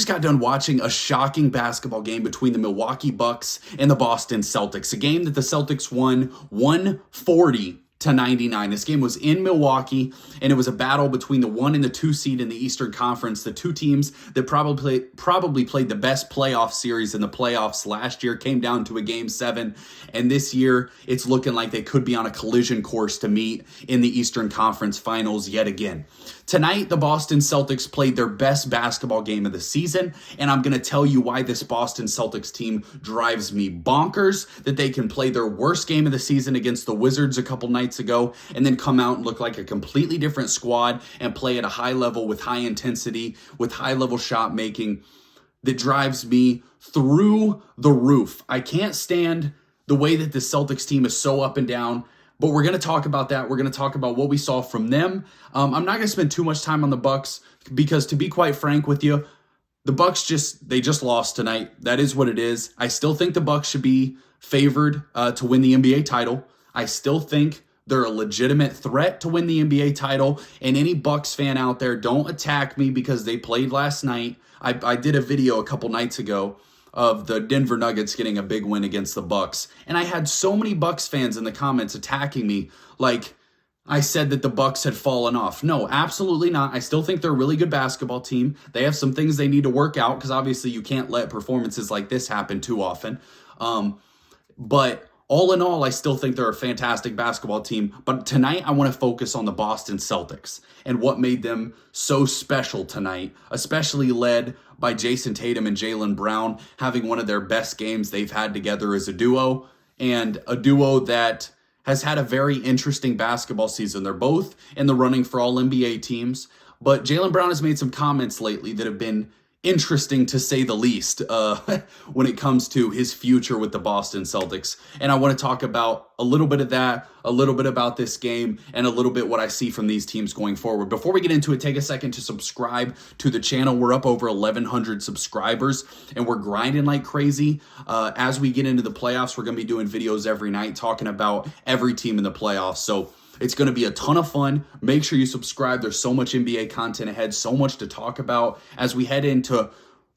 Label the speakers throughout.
Speaker 1: just got done watching a shocking basketball game between the Milwaukee Bucks and the Boston Celtics, a game that the Celtics won 140-99. This game was in Milwaukee, and it was a battle between the 1 and the 2 seed in the Eastern Conference. The two teams that probably played the best playoff series in the playoffs last year came down to a Game 7, and this year it's looking like they could be on a collision course to meet in the Eastern Conference Finals yet again. Tonight, the Boston Celtics played their best basketball game of the season, and I'm going to tell you why this Boston Celtics team drives me bonkers, that they can play their worst game of the season against the Wizards a couple nights ago, and then come out and look like a completely different squad and play at a high level with high intensity, with high level shot making, that drives me through the roof. I can't stand the way that the Celtics team is so up and down. But we're going to talk about that. We're going to talk about what we saw from them. I'm not going to spend too much time on the Bucks because, to be quite frank with you, the Bucks just lost tonight. That is what it is. I still think the Bucks should be favored to win the NBA title. I still think they're a legitimate threat to win the NBA title. And any Bucks fan out there, don't attack me because they played last night. I did a video a couple nights ago of the Denver Nuggets getting a big win against the Bucks. And I had so many Bucks fans in the comments attacking me like I said that the Bucks had fallen off. No, absolutely not. I still think they're a really good basketball team. They have some things they need to work out because obviously you can't let performances like this happen too often. But all in all, I still think they're a fantastic basketball team. But tonight, I want to focus on the Boston Celtics and what made them so special tonight, especially led by Jayson Tatum and Jaylen Brown having one of their best games they've had together as a duo, and a duo that has had a very interesting basketball season. They're both in the running for all NBA teams, but Jaylen Brown has made some comments lately that have been interesting to say the least when it comes to his future with the Boston Celtics. And I want to talk about a little bit of that, a little bit about this game, and a little bit what I see from these teams going forward. Before we get into it, take a second to subscribe to the channel. We're up over 1,100 subscribers, and we're grinding like crazy. As we get into the playoffs, we're going to be doing videos every night talking about every team in the playoffs. So it's going to be a ton of fun. Make sure you subscribe. There's so much NBA content ahead, so much to talk about as we head into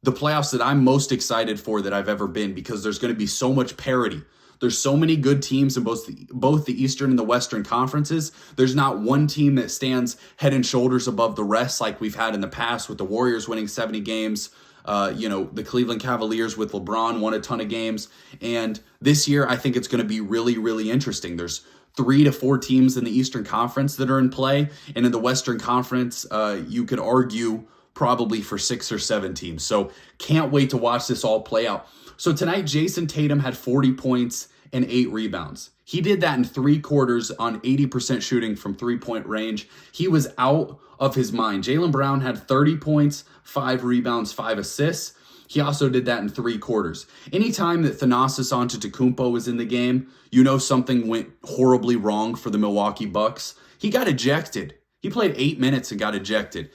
Speaker 1: the playoffs that I'm most excited for that I've ever been, because there's going to be so much parity. There's so many good teams in both the Eastern and the Western conferences. There's not one team that stands head and shoulders above the rest like we've had in the past with the Warriors winning 70 games. The Cleveland Cavaliers with LeBron won a ton of games. And this year, I think it's going to be really, really interesting. There's 3 to 4 teams in the Eastern Conference that are in play. And in the Western Conference, you could argue probably for 6 or 7 teams. So can't wait to watch this all play out. So tonight, Jayson Tatum had 40 points and 8 rebounds. He did that in 3 quarters on 80% shooting from 3-point range. He was out of his mind. Jaylen Brown had 30 points, 5 rebounds, 5 assists. He also did that in 3 quarters. Anytime that Giannis Antetokounmpo was in the game, you know something went horribly wrong for the Milwaukee Bucks. He got ejected. He played 8 minutes and got ejected.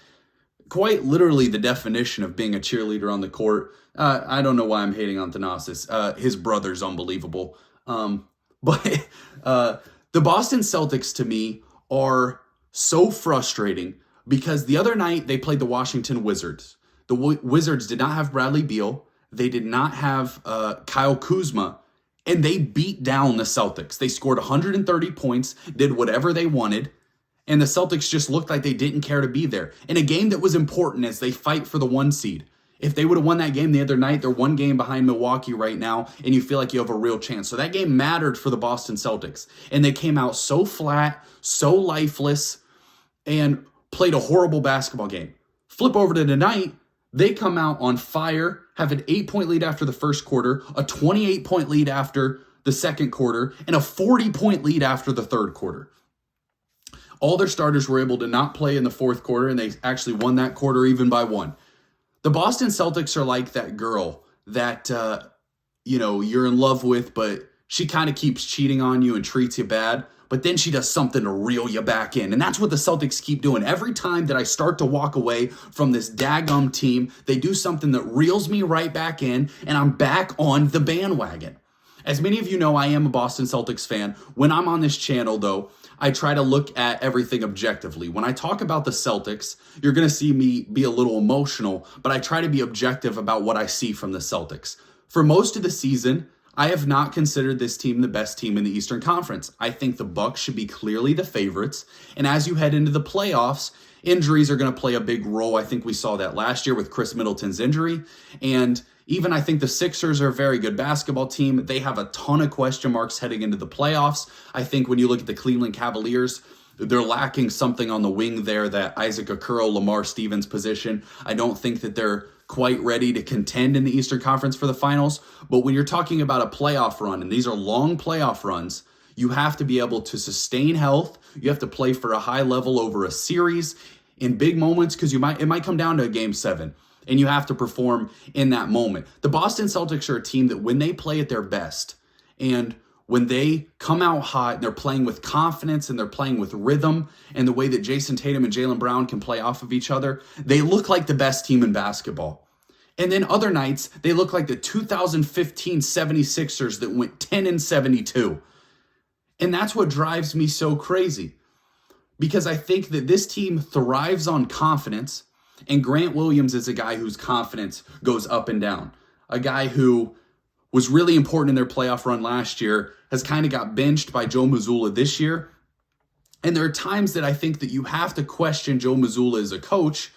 Speaker 1: Quite literally the definition of being a cheerleader on the court. I don't know why I'm hating on Giannis. His brother's unbelievable. But the Boston Celtics, to me, are so frustrating because the other night they played the Washington Wizards. The Wizards did not have Bradley Beal. They did not have Kyle Kuzma. And they beat down the Celtics. They scored 130 points, did whatever they wanted. And the Celtics just looked like they didn't care to be there. In a game that was important as they fight for the 1 seed. If they would have won that game the other night, they're 1 game behind Milwaukee right now, and you feel like you have a real chance. So that game mattered for the Boston Celtics. And they came out so flat, so lifeless, and played a horrible basketball game. Flip over to tonight. They come out on fire, have an 8-point lead after the first quarter, a 28-point lead after the second quarter, and a 40-point lead after the third quarter. All their starters were able to not play in the fourth quarter, and they actually won that quarter even by 1. The Boston Celtics are like that girl that, you're in love with, but she kind of keeps cheating on you and treats you bad. But then she does something to reel you back in. And that's what the Celtics keep doing. Every time that I start to walk away from this daggum team, they do something that reels me right back in, and I'm back on the bandwagon. As many of you know, I am a Boston Celtics fan. When I'm on this channel, though, I try to look at everything objectively. When I talk about the Celtics, you're going to see me be a little emotional, but I try to be objective about what I see from the Celtics. For most of the season, I have not considered this team the best team in the Eastern Conference. I think the Bucks should be clearly the favorites. And as you head into the playoffs, injuries are going to play a big role. I think we saw that last year with Chris Middleton's injury. And even I think the Sixers are a very good basketball team. They have a ton of question marks heading into the playoffs. I think when you look at the Cleveland Cavaliers, they're lacking something on the wing there, that Isaac Okoro, Lamar Stevens position. I don't think that they're quite ready to contend in the Eastern Conference for the finals. But when you're talking about a playoff run, and these are long playoff runs, you have to be able to sustain health. You have to play for a high level over a series in big moments, because it might come down to a game 7. And you have to perform in that moment. The Boston Celtics are a team that when they play at their best, and when they come out hot, and they're playing with confidence and they're playing with rhythm, and the way that Jayson Tatum and Jaylen Brown can play off of each other, they look like the best team in basketball. And then other nights, they look like the 2015 76ers that went 10-72. And that's what drives me so crazy, because I think that this team thrives on confidence. And Grant Williams is a guy whose confidence goes up and down. A guy who was really important in their playoff run last year, has kind of got benched by Joe Mazzulla this year. And there are times that I think that you have to question Joe Mazzulla as a coach,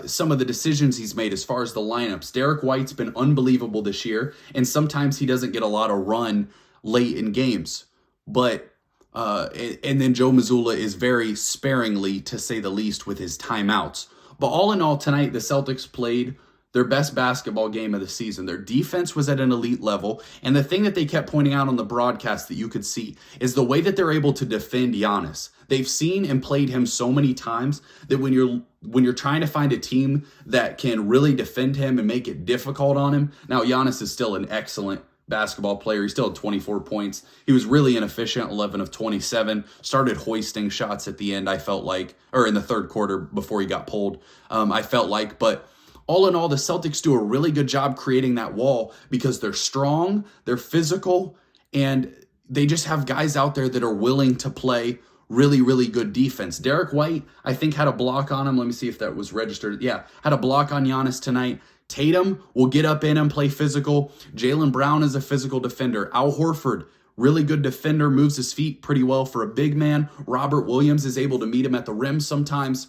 Speaker 1: some of the decisions he's made as far as the lineups. Derek White's been unbelievable this year, and sometimes he doesn't get a lot of run late in games. But and then Joe Mazzulla is very sparingly, to say the least, with his timeouts. But all in all, tonight, the Celtics played their best basketball game of the season. Their defense was at an elite level. And the thing that they kept pointing out on the broadcast that you could see is the way that they're able to defend Giannis. They've seen and played him so many times that when you're trying to find a team that can really defend him and make it difficult on him. Now, Giannis is still an excellent basketball player. He still had 24 points. He was really inefficient, 11 of 27. Started hoisting shots at the end, I felt like, or in the third quarter before he got pulled, I felt like. But all in all, the Celtics do a really good job creating that wall, because they're strong, they're physical, and they just have guys out there that are willing to play really, really good defense. Derek White, I think, had a block on him. Let me see if that was registered. Yeah, had a block on Giannis tonight. Tatum will get up in him, play physical. Jaylen Brown is a physical defender. Al Horford, really good defender, moves his feet pretty well for a big man. Robert Williams is able to meet him at the rim sometimes.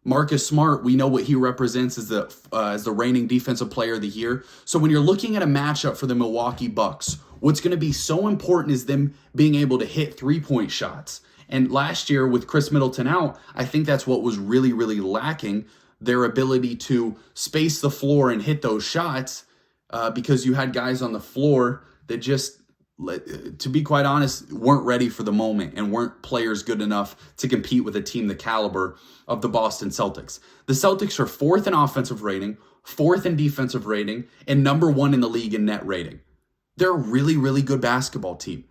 Speaker 1: Marcus Smart, we know what he represents as the reigning defensive player of the year. So when you're looking at a matchup for the Milwaukee Bucks, what's going to be so important is them being able to hit three-point shots. And last year with Chris Middleton out, I think that's what was really, really lacking, their ability to space the floor and hit those shots, because you had guys on the floor that just, to be quite honest, weren't ready for the moment and weren't players good enough to compete with a team the caliber of the Boston Celtics. The Celtics are 4th in offensive rating, 4th in defensive rating, and number 1 in the league in net rating. They're a really, really good basketball team.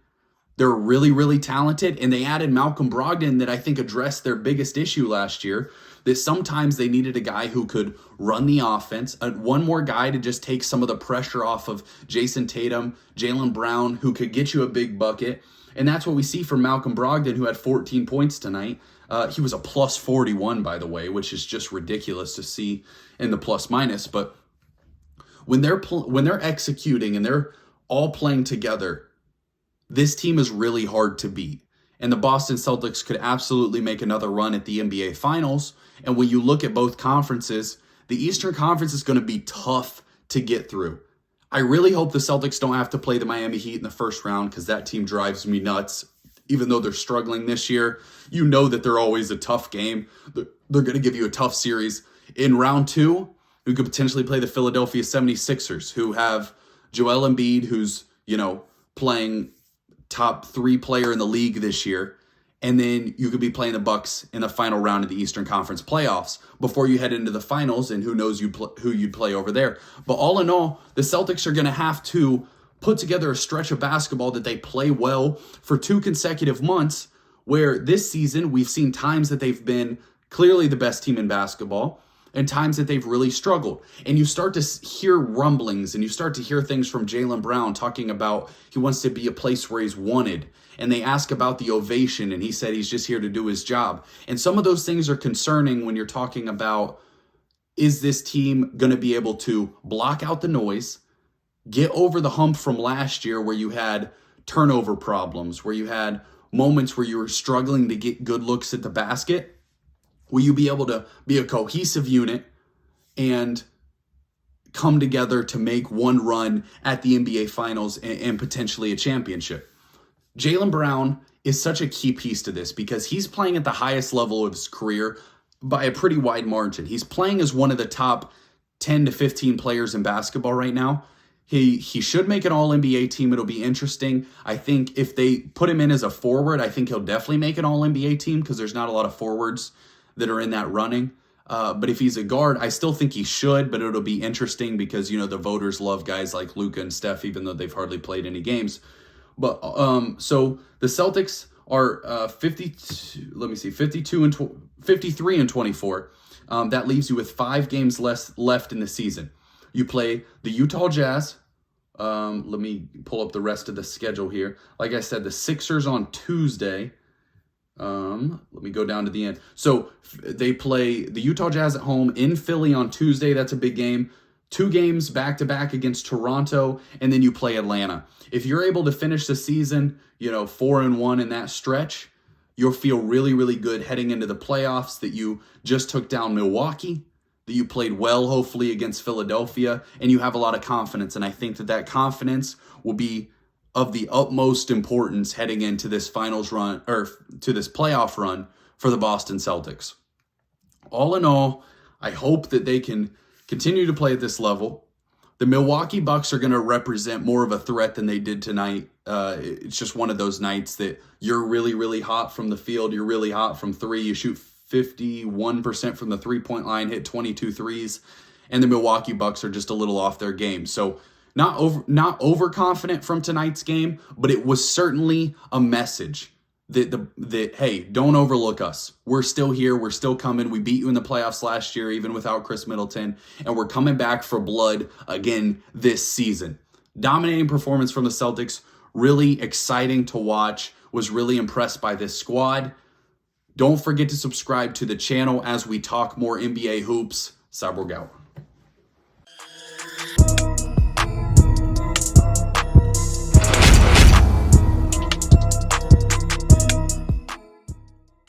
Speaker 1: They're really, really talented, and they added Malcolm Brogdon that I think addressed their biggest issue last year, that sometimes they needed a guy who could run the offense, one more guy to just take some of the pressure off of Jayson Tatum, Jaylen Brown, who could get you a big bucket. And that's what we see from Malcolm Brogdon, who had 14 points tonight. He was a plus 41, by the way, which is just ridiculous to see in the plus minus. But when they're executing and they're all playing together, this team is really hard to beat. And the Boston Celtics could absolutely make another run at the NBA Finals. And when you look at both conferences, the Eastern Conference is going to be tough to get through. I really hope the Celtics don't have to play the Miami Heat in the first round, because that team drives me nuts. Even though they're struggling this year, you know that they're always a tough game. They're going to give you a tough series. In round 2, we could potentially play the Philadelphia 76ers, who have Joel Embiid, who's, playing top 3 player in the league this year. And then you could be playing the Bucks in the final round of the Eastern Conference playoffs before you head into the finals, and who knows who you'd play over there. But all in all, the Celtics are going to have to put together a stretch of basketball that they play well for 2 consecutive months, where this season we've seen times that they've been clearly the best team in basketball. and times that they've really struggled. And you start to hear rumblings, and you start to hear things from Jaylen Brown talking about he wants to be a place where he's wanted. And they ask about the ovation, and he said he's just here to do his job. And some of those things are concerning when you're talking about, is this team going to be able to block out the noise, get over the hump from last year where you had turnover problems, where you had moments where you were struggling to get good looks at the basket? Will you be able to be a cohesive unit and come together to make one run at the NBA Finals and potentially a championship? Jaylen Brown is such a key piece to this because he's playing at the highest level of his career by a pretty wide margin. He's playing as one of the top 10 to 15 players in basketball right now. He should make an All-NBA team. It'll be interesting. I think if they put him in as a forward, I think he'll definitely make an All-NBA team because there's not a lot of forwards that are in that running. But if he's a guard, I still think he should, but it'll be interesting because, you know, the voters love guys like Luka and Steph, even though they've hardly played any games. But so the Celtics are 53 and 24. That leaves you with 5 games left in the season. You play the Utah Jazz. Let me pull up the rest of the schedule here. Like I said, the Sixers on Tuesday. Let me go down to the end. So they play the Utah Jazz at home in Philly on Tuesday. That's a big game. 2 games back-to-back against Toronto, and then you play Atlanta. If you're able to finish the season, 4-1 in that stretch, you'll feel really, really good heading into the playoffs that you just took down Milwaukee, that you played well, hopefully, against Philadelphia, and you have a lot of confidence. And I think that confidence will be of the utmost importance heading into this finals run, or to this playoff run for the Boston Celtics. All in all, I hope that they can continue to play at this level. The Milwaukee Bucks are going to represent more of a threat than they did tonight. It's just one of those nights that you're really, really hot from the field. You're really hot from 3. You shoot 51% from the three-point line, hit 22 threes, and the Milwaukee Bucks are just a little off their game. So not overconfident from tonight's game, but it was certainly a message that hey, don't overlook us. We're still here. We're still coming. We beat you in the playoffs last year, even without Chris Middleton, and we're coming back for blood again this season. Dominating performance from the Celtics. Really exciting to watch. Was really impressed by this squad. Don't forget to subscribe to the channel as we talk more NBA hoops. Cyborg out.